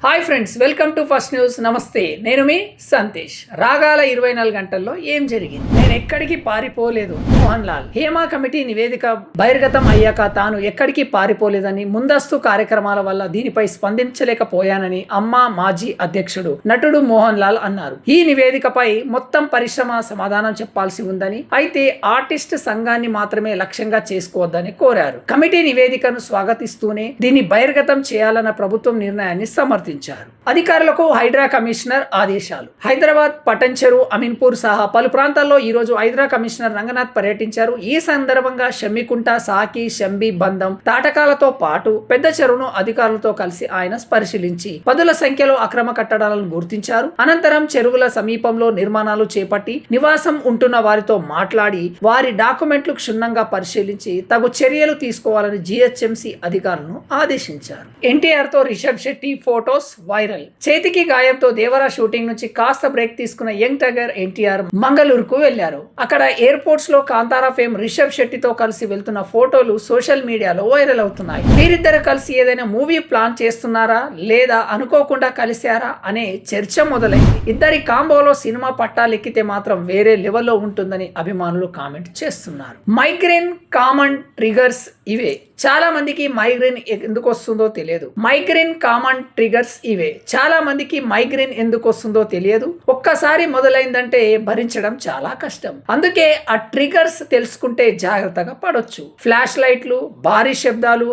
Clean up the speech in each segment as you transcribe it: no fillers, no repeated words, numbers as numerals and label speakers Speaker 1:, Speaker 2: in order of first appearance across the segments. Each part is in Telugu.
Speaker 1: Hi friends, welcome to first news. నమస్తే, నేను మీ సంతేష్. రాగాల 24 గంటల్లో ఏం జరిగింది? నేను ఎక్కడికి పారిపోలేదు. మోహన్ లాల్ హేమా కమిటీ నివేదిక బహిర్గతం అయ్యాక తాను ఎక్కడికి పారిపోలేదని, ముందస్తు కార్యక్రమాల వల్ల దీనిపై స్పందించలేకపోయానని మాజీ అధ్యక్షుడు నటుడు మోహన్ లాల్ అన్నారు. ఈ నివేదికపై మొత్తం పరిశ్రమ సమాధానం చెప్పాల్సి ఉందని, అయితే ఆర్టిస్ట్ సంఘాన్ని మాత్రమే లక్ష్యంగా చేసుకోవద్దని కోరారు. కమిటీ నివేదికను స్వాగతిస్తూనే దీన్ని బహిర్గతం చేయాలన్న ప్రభుత్వం నిర్ణయాన్ని సమర్థించారు. అధికారులకు హైడ్రా కమిషనర్ ఆదేశాలు. హైదరాబాద్, పటంచెరు, అమీన్పూర్ సహా పలు ప్రాంతాల్లో ఈ రోజు హైడ్రా కమిషనర్ రంగనాథ్ పర్యటించారు. ఈ సందర్భంగా షమ్మికుంట, సాకి, షంబి, బంధం, తాటకాలతో పాటు పెద్ద చెరువును అధికారులతో కలిసి ఆయన పరిశీలించి పదుల సంఖ్యలో అక్రమ కట్టడాలను గుర్తించారు. అనంతరం చెరువుల సమీపంలో నిర్మాణాలు చేపట్టి నివాసం ఉంటున్న వారితో మాట్లాడి వారి డాక్యుమెంట్లు క్షుణ్ణంగా పరిశీలించి తగు చర్యలు తీసుకోవాలని జిహెచ్ఎంసీ అధికారులను ఆదేశించారు. ఎన్టీఆర్ తో రిషబ్ శెట్టి ఫోటోస్ వైరల్. చేతికి గాయంతో దేవరా షూటింగ్ నుంచి కాస్త బ్రేక్ తీసుకున్న యంగ్ టైగర్ ఎన్టీఆర్ మంగళూరుకు వెళ్లారు. అక్కడ ఎయిర్పోర్ట్స్ లో కాంతారా ఫేమ్ రిషబ్ శెట్టితో కలిసి వెళ్తున్న ఫోటోలు సోషల్ మీడియాలో వైరల్ అవుతున్నాయి. వీరిద్దరు కలిసి ఏదైనా మూవీ ప్లాన్ చేస్తున్నారా లేదా అనుకోకుండా కలిశారా అనే చర్చ మొదలైంది. ఇద్దరి కాంబోలో సినిమా పట్టాలెక్కితే మాత్రం వేరే లెవెల్లో ఉంటుందని అభిమానులు కామెంట్ చేస్తున్నారు. మైగ్రేన్ కామన్ ట్రిగర్స్ ఇవే. చాలా మందికి మైగ్రేన్ ఎందుకు వస్తుందో తెలియదు. చాలా మందికి మైగ్రేన్ ఎందుకు వస్తుందో తెలియదు. ఒక్కసారి మొదలైందంటే భరించడం చాలా కష్టం. అందుకే ఆ ట్రిగర్స్ తెలుసుకుంటే జాగ్రత్తగా పడొచ్చు. ఫ్లాష్ లైట్లు, భారీ శబ్దాలు,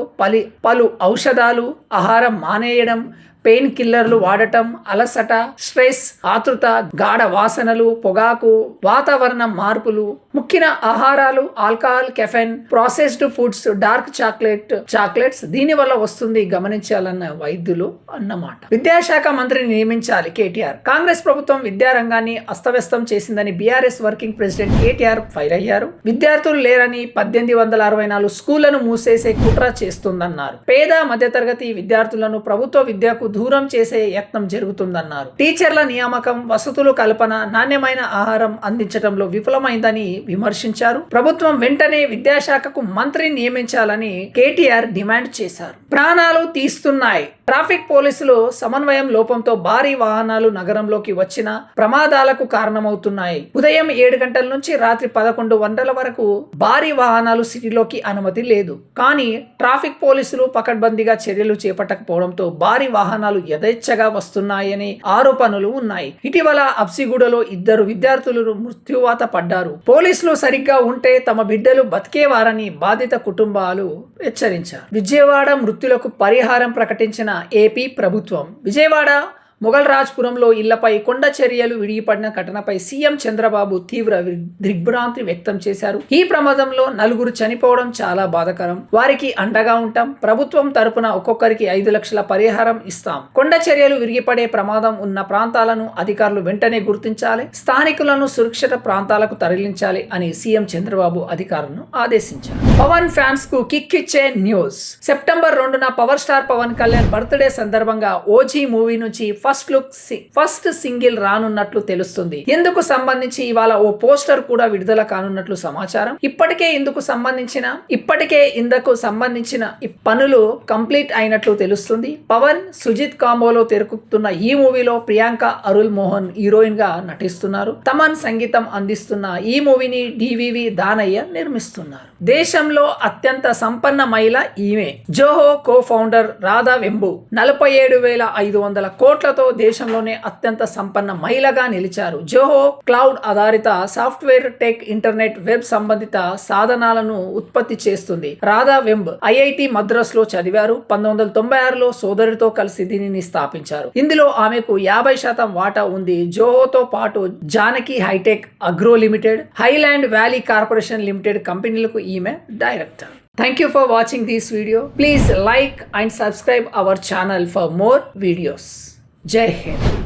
Speaker 1: పలు ఔషధాలు, ఆహారం మానేయడం, పెయిన్ కిల్లర్లు వాడటం, అలసట, స్ట్రెస్, ఆతృత, గాఢ వాసనలు, పొగాకు, వాతావరణ మార్పులు, ముఖ్య ఆహారాలు, alcohol, caffeine, processed foods, dark chocolates దీని వల్ల వస్తుంది గమనించాలన్న వైద్యులు అన్నమాట. విద్యాశాఖ మంత్రిని నియమించాలి కేటీఆర్. కాంగ్రెస్ ప్రభుత్వం విద్యారంగాన్ని అస్తవ్యస్తం చేసిందని BRS working president KTR fire అయ్యారు. విద్యార్థులు లేరని 1864 స్కూళ్లను మూసేసే కుట్ర చేస్తుందన్నారు. పేద మధ్యతరగతి విద్యార్థులను ప్రభుత్వ విద్యకు దూరం చేసే యత్నం జరుగుతుందన్నారు. టీచర్ల నియామకం, వసతులు కల్పన, నాణ్యమైన ఆహారం అందించడంలో విఫలమైందని విమర్శించారు. ప్రభుత్వం వెంటనే విద్యాశాఖకు మంత్రి నియమించాలని కేటీఆర్ డిమాండ్ చేశారు. ప్రాణాలు తీస్తున్నాయి. ట్రాఫిక్ పోలీసులు సమన్వయం లోపంతో భారీ వాహనాలు నగరంలోకి వచ్చిన ప్రమాదాలకు కారణమవుతున్నాయి. ఉదయం 7 గంటల నుంచి రాత్రి 11 గంటల వరకు భారీ వాహనాలు సిటీలోకి అనుమతి లేదు. కానీ ట్రాఫిక్ పోలీసులు పకడ్బందీగా చర్యలు చేపట్టకపోవడంతో భారీ వాహనాలు యథేచ్ఛగా వస్తున్నాయని ఆరోపణలు ఉన్నాయి. ఇటీవల అబ్సిగూడలో 2 విద్యార్థులు మృత్యువాత పడ్డారు. పోలీసులు సరిగ్గా ఉంటే తమ బిడ్డలు బతికేవారని బాధిత కుటుంబాలు హెచ్చరించారు. విజయవాడ మృతులకు పరిహారం ప్రకటించిన ఏపీ ప్రభుత్వం. విజయవాడ మొగల్రాజ్పురంలో ఇళ్లపై కొండ చర్యలు విడిపడిన ఘటనపై సీఎం చంద్రబాబు తీవ్ర దిగ్భ్రాంతి వ్యక్తం చేశారు. ఈ ప్రమాదంలో 4 చనిపోవడం చాలా బాధాకరం. వారికి అండగా ఉంటాం. ప్రభుత్వం తరపున ఒక్కొక్కరికి 5 లక్షల పరిహారం ఇస్తాం. కొండ చర్యలు విరిగిపడే ప్రమాదం ఉన్న ప్రాంతాలను అధికారులు వెంటనే గుర్తించాలి. స్థానికులను సురక్షిత ప్రాంతాలకు తరలించాలి అని సీఎం చంద్రబాబు అధికారులను ఆదేశించారు. పవన్ ఫ్యాన్స్ కు కిక్ ఇచ్చే న్యూస్. సెప్టెంబర్ 2న power star Pawan Kalyan birthday సందర్భంగా ఓజీ మూవీ నుంచి ఫస్ట్ సింగిల్ రానున్నట్లు తెలుస్తుంది. ఎందుకు సంబంధించి ఇవాళ ఓ పోస్టర్ కూడా విడుదల కానున్నట్లు సమాచారం. ఇప్పటికే ఇందుకు సంబంధించిన పనులు కంప్లీట్ అయినట్లు తెలుస్తుంది. పవన్, సుజిత్ కాంబోలో తెరకెక్కుతున్న ఈ మూవీలో ప్రియాంక అరుల్ మోహన్ హీరోయిన్ గా నటిస్తున్నారు. తమన్ సంగీతం అందిస్తున్న ఈ మూవీని డివివి దానయ్య నిర్మిస్తున్నారు. దేశంలో అత్యంత సంపన్న మహిళ ఈమె. జోహో కో ఫౌండర్ రాధా వెంబు 47,500 కోట్లతో దేశంలోనే అత్యంత సంపన్న మహిళగా నిలిచారు. జోహో క్లౌడ్ ఆధారిత సాఫ్ట్వేర్, టెక్, ఇంటర్నెట్, వెబ్ సంబంధిత సాధనాలను ఉత్పత్తి చేస్తుంది. రాధా వెంబ్ ఐఐటి మద్రాస్ లో చదివారు. 1996లో సోదరితో కలిసి దీనిని స్థాపించారు. ఇందులో ఆమెకు 50% వాటా ఉంది. జోహోతో పాటు Janaki Hitech, Agro Limited, Highland Valley Corporation Limited కంపెనీలకు ఈమె director. Thank you for watching this video. Please like and subscribe our channel for more videos. Jai Hind.